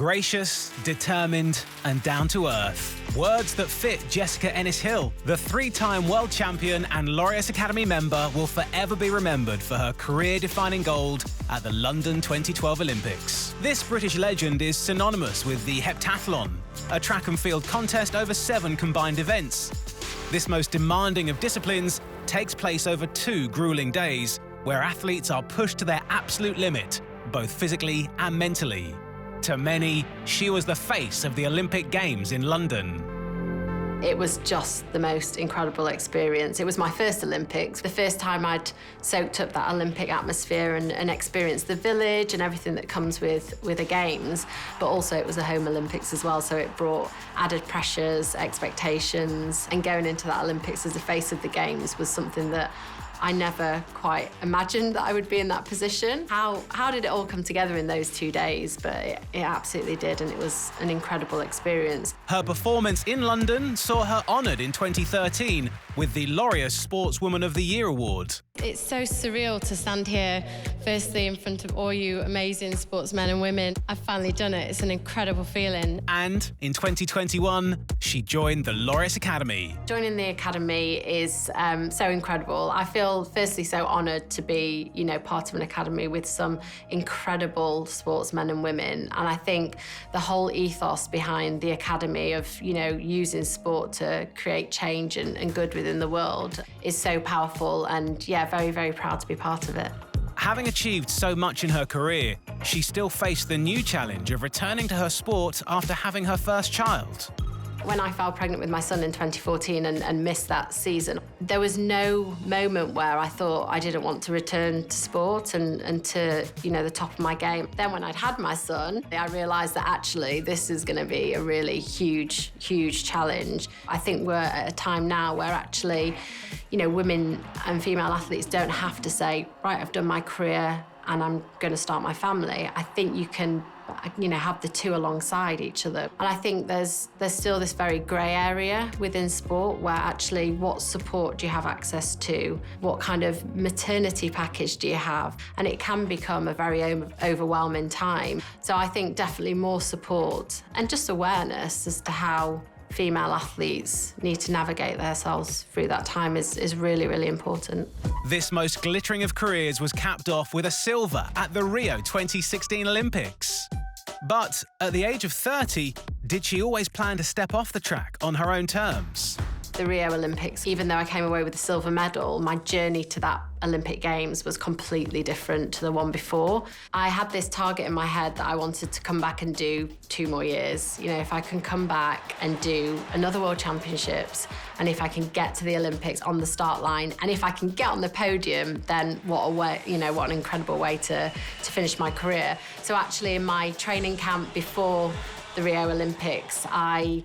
Gracious, determined, and down to earth. Words that fit Jessica Ennis-Hill. The three-time world champion and Laureus Academy member will forever be remembered for her career-defining gold at the London 2012 Olympics. This British legend is synonymous with the heptathlon, a track and field contest over 7 combined events. This most demanding of disciplines takes place over 2 grueling days, where athletes are pushed to their absolute limit, both physically and mentally. To many, she was the face of the Olympic Games in London. It was just the most incredible experience. It was my first Olympics, the first time I'd soaked up that Olympic atmosphere and experienced the village and everything that comes with the Games. But also it was a home Olympics as well, so it brought added pressures, expectations, and going into that Olympics as the face of the Games was something that I never quite imagined that I would be in that position. How did it all come together in those 2 days? But it absolutely did, and it was an incredible experience. Her performance in London saw her honoured in 2013 with the Laureus Sportswoman of the Year award. It's so surreal to stand here, firstly in front of all you amazing sportsmen and women. I've finally done it. It's an incredible feeling. And in 2021, she joined the Laureus Academy. Joining the Academy is so incredible. I feel firstly so honoured to be, part of an academy with some incredible sportsmen and women. And I think the whole ethos behind the Academy of, using sport to create change and good within the world is so powerful, and very, very proud to be part of it. Having achieved so much in her career, she still faced the new challenge of returning to her sport after having her first child. When I fell pregnant with my son in 2014 and missed that season, there was no moment where I thought I didn't want to return to sport and to, the top of my game. Then when I'd had my son, I realised that actually this is going to be a really huge, huge challenge. I think we're at a time now where actually, women and female athletes don't have to say, right, I've done my career and I'm going to start my family. I think you can have the two alongside each other. And I think there's still this very grey area within sport where actually what support do you have access to? What kind of maternity package do you have? And it can become a very overwhelming time. So I think definitely more support and just awareness as to how female athletes need to navigate themselves through that time is really, really important. This most glittering of careers was capped off with a silver at the Rio 2016 Olympics. But at the age of 30, did she always plan to step off the track on her own terms? The Rio Olympics, even though I came away with a silver medal, my journey to that Olympic Games was completely different to the one before. I had this target in my head that I wanted to come back and do 2 more years. If I can come back and do another World Championships, and if I can get to the Olympics on the start line, and if I can get on the podium, then what a way, what an incredible way to finish my career. So actually in my training camp before the Rio Olympics, I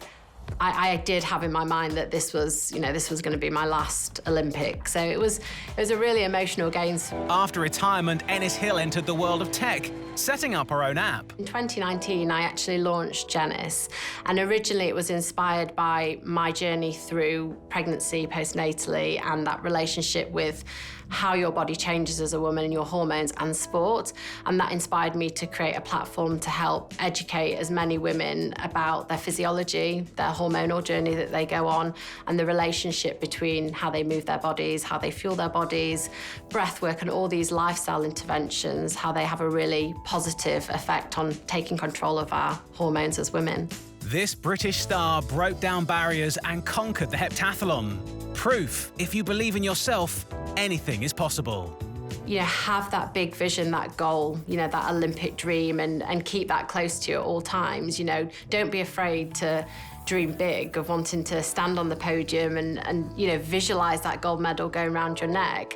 did have in my mind that this was going to be my last Olympic. So it was a really emotional games. After retirement, Ennis-Hill entered the world of tech, setting up her own app. In 2019, I actually launched Jennis, and originally it was inspired by my journey through pregnancy postnatally and that relationship with how your body changes as a woman and your hormones and sport. And that inspired me to create a platform to help educate as many women about their physiology, their hormonal journey that they go on, and the relationship between how they move their bodies, how they fuel their bodies, breath work, and all these lifestyle interventions, how they have a really positive effect on taking control of our hormones as women. This British star broke down barriers and conquered the heptathlon. Proof, if you believe in yourself, anything is possible. Have that big vision, that goal, that Olympic dream, and keep that close to you at all times. Don't be afraid to dream big, of wanting to stand on the podium and visualize that gold medal going around your neck.